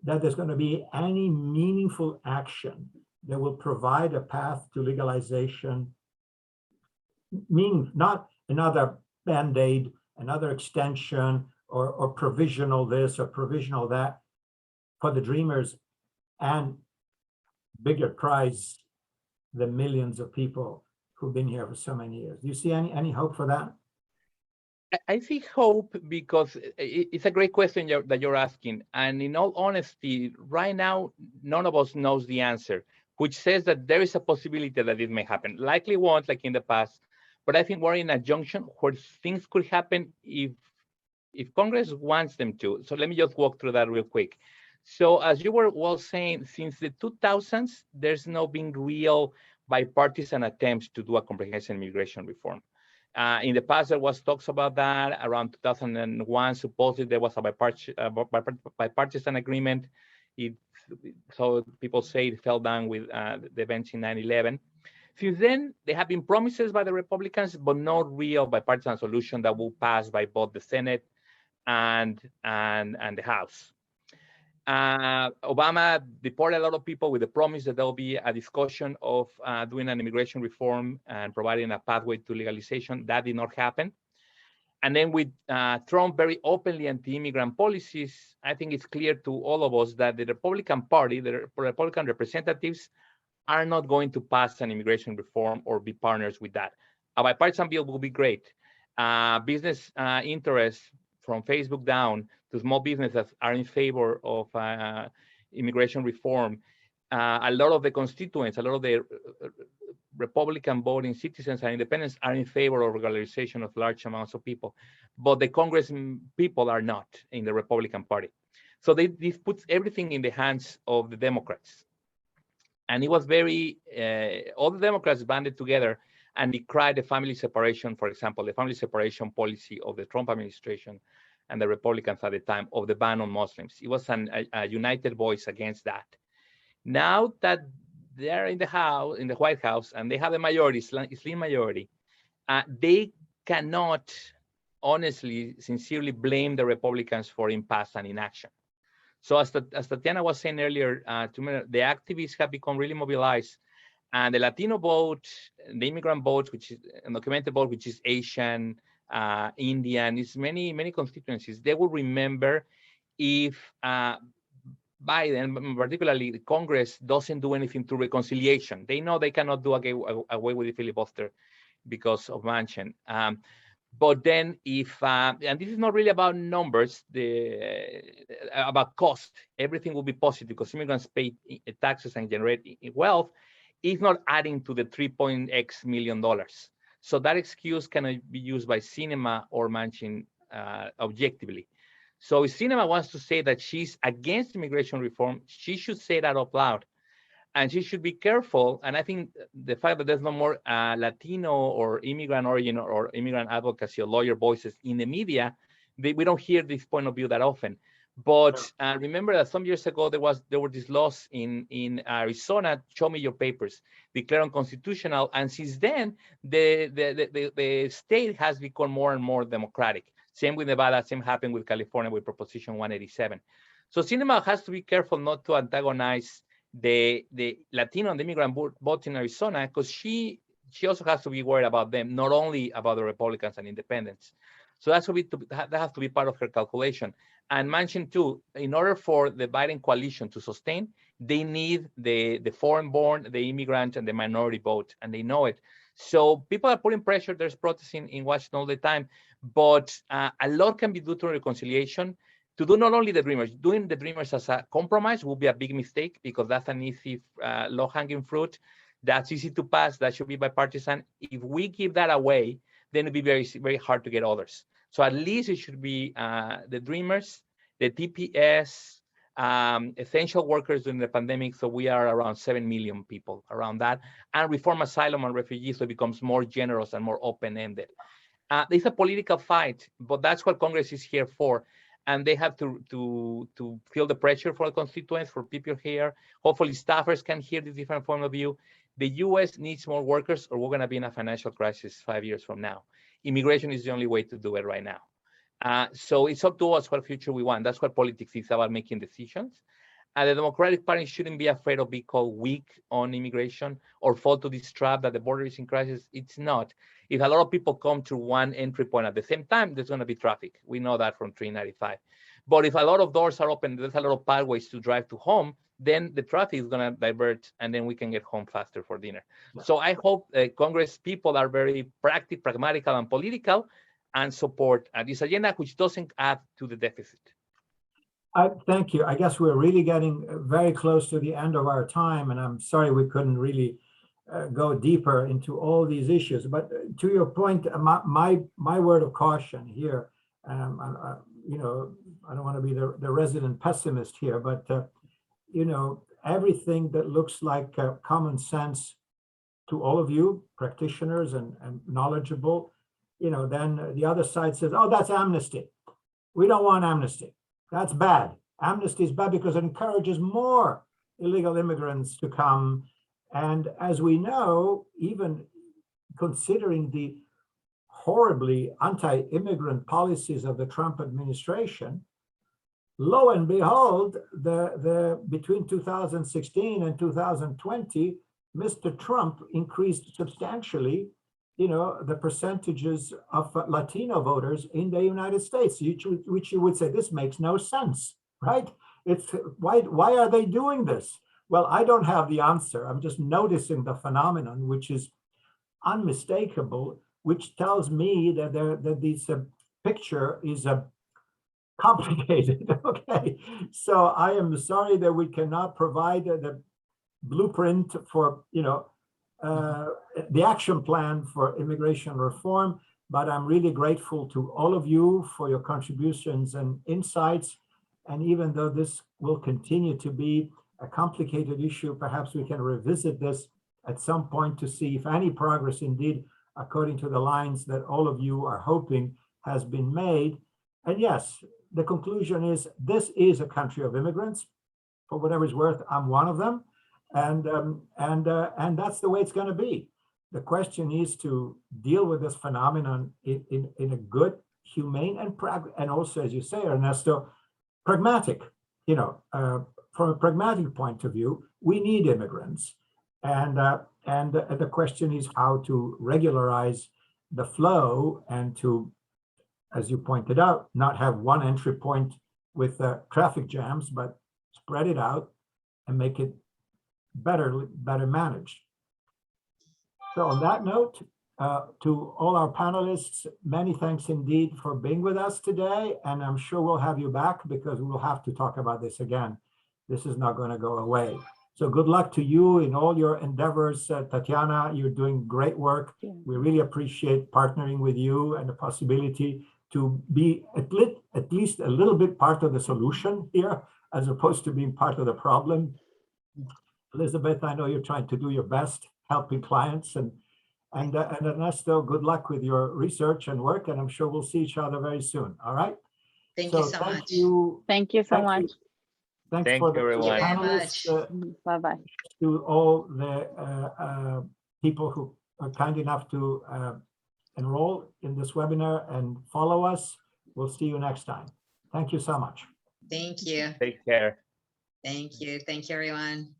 that there's going to be any meaningful action that will provide a path to legalization, meaning not another Band-Aid, another extension, or provisional this or provisional that for the dreamers, and bigger prize, the millions of people who've been here for so many years. Do you see any hope for that? I see hope because it's a great question that you're asking. And in all honesty, right now, none of us knows the answer, which says that there is a possibility that it may happen. Likely won't, like in the past, but I think we're in a junction where things could happen if Congress wants them to. So let me just walk through that real quick. So as you were well saying, since the 2000s, there's no been real bipartisan attempts to do a comprehensive immigration reform. In the past, there was talks about that. Around 2001, supposedly there was a bipartisan agreement. So people say it fell down with the events in 9/11. Since then, there have been promises by the Republicans, but no real bipartisan solution that will pass by both the Senate and the House. Obama deported a lot of people with the promise that there will be a discussion of doing an immigration reform and providing a pathway to legalization. That did not happen. And then with Trump very openly anti-immigrant policies, I think it's clear to all of us that the Republican Party, the Republican representatives, are not going to pass an immigration reform or be partners with that. A bipartisan bill will be great. Business interests from Facebook down to small businesses are in favor of immigration reform. A lot of the constituents, a lot of the Republican voting citizens and independents are in favor of regularization of large amounts of people, but the Congress people are not in the Republican Party. So this puts everything in the hands of the Democrats. And it was very, all the Democrats banded together and decried the family separation, for example, the family separation policy of the Trump administration and the Republicans at the time of the ban on Muslims. It was a united voice against that. Now that they're in the House, in the White House, and they have a majority, slim majority, they cannot honestly, sincerely blame the Republicans for impasse and inaction. So as Tatiana was saying earlier, the activists have become really mobilized, and the Latino vote, the immigrant vote, which is undocumented vote, which is Asian, Indian, it's many constituencies. They will remember if Biden, particularly the Congress, doesn't do anything to reconciliation. They know they cannot do away with the filibuster because of Manchin. But then if, and this is not really about numbers, about cost, everything will be positive because immigrants pay taxes and generate wealth. It's not adding to the $3.x million. So that excuse cannot be used by Sinema or Manchin objectively. So if Sinema wants to say that she's against immigration reform, she should say that out loud. And she should be careful. And I think the fact that there's no more Latino or immigrant origin or immigrant advocacy or lawyer voices in the media, we don't hear this point of view that often. But remember that some years ago, there were these laws in Arizona, show me your papers, declared unconstitutional. And since then, the state has become more and more democratic. Same with Nevada, same happened with California with Proposition 187. So Sinema has to be careful not to antagonize the Latino and the immigrant vote in Arizona, because she also has to be worried about them, not only about the Republicans and independents. So that has to be part of her calculation. And Manchin too, in order for the Biden coalition to sustain, they need the foreign-born, the immigrant, and the minority vote, and they know it. So people are putting pressure. There's protesting in Washington all the time, but a lot can be done to reconciliation. To do not only the Dreamers, doing the Dreamers as a compromise will be a big mistake because that's an easy low-hanging fruit. That's easy to pass. That should be bipartisan. If we give that away, then it'll be very, very hard to get others. So at least it should be the Dreamers, the TPS, essential workers during the pandemic. So we are around 7 million people around that, and reform asylum and refugees so it becomes more generous and more open-ended. It's a political fight, but that's what Congress is here for. And they have to feel the pressure for the constituents, for people here. Hopefully staffers can hear this different point of view. The US needs more workers or we're gonna be in a financial crisis 5 years from now. Immigration is the only way to do it right now. So it's up to us what future we want. That's what politics is about, making decisions. the Democratic Party shouldn't be afraid of being called weak on immigration or fall to this trap that the border is in crisis. It's not. If a lot of people come through one entry point at the same time, there's going to be traffic. We know that from 395. But if a lot of doors are open, there's a lot of pathways to drive to home, then the traffic is going to divert, and then we can get home faster for dinner. Yeah. So I hope Congress people are very pragmatical and political and support this agenda, which doesn't add to the deficit. Thank you. I guess we're really getting very close to the end of our time, and I'm sorry we couldn't really go deeper into all these issues. But to your point, my word of caution here, you know, I don't want to be the resident pessimist here, but you know, everything that looks like common sense to all of you practitioners and knowledgeable, you know, then the other side says, oh, that's amnesty. We don't want amnesty. That's bad. Amnesty is bad because it encourages more illegal immigrants to come. And as we know, even considering the horribly anti-immigrant policies of the Trump administration, lo and behold, between 2016 and 2020, Mr. Trump increased substantially, you know, the percentages of Latino voters in the United States, which you would say, this makes no sense, right? It's why are they doing this? Well, I don't have the answer. I'm just noticing the phenomenon, which is unmistakable, which tells me that this picture is complicated. Okay, so I am sorry that we cannot provide the blueprint for, you know, the action plan for immigration reform, but I'm really grateful to all of you for your contributions and insights. And even though this will continue to be a complicated issue, perhaps we can revisit this at some point to see if any progress indeed, according to the lines that all of you are hoping, has been made. And yes, the conclusion is this is a country of immigrants. For whatever it's worth, I'm one of them. And that's the way it's going to be. The question is to deal with this phenomenon in a good, humane, and also, as you say, Ernesto, pragmatic. You know, from a pragmatic point of view, we need immigrants, and the question is how to regularize the flow and to, as you pointed out, not have one entry point with traffic jams, but spread it out and make it better managed. So on that note, to all our panelists, many thanks indeed for being with us today. And I'm sure we'll have you back because we will have to talk about this again. This is not going to go away. So good luck to you in all your endeavors. Tatiana, you're doing great work. Yeah. We really appreciate partnering with you and the possibility to be at least a little bit part of the solution here, as opposed to being part of the problem. Elizabeth, I know you're trying to do your best helping clients, and Ernesto, good luck with your research and work, and I'm sure we'll see each other very soon. All right. Thank you so much. Thank you so much. Thanks Thank for you, everyone. Very much. Bye-bye. To all the people who are kind enough to enroll in this webinar and follow us. We'll see you next time. Thank you so much. Thank you. Take care. Thank you. Thank you, everyone.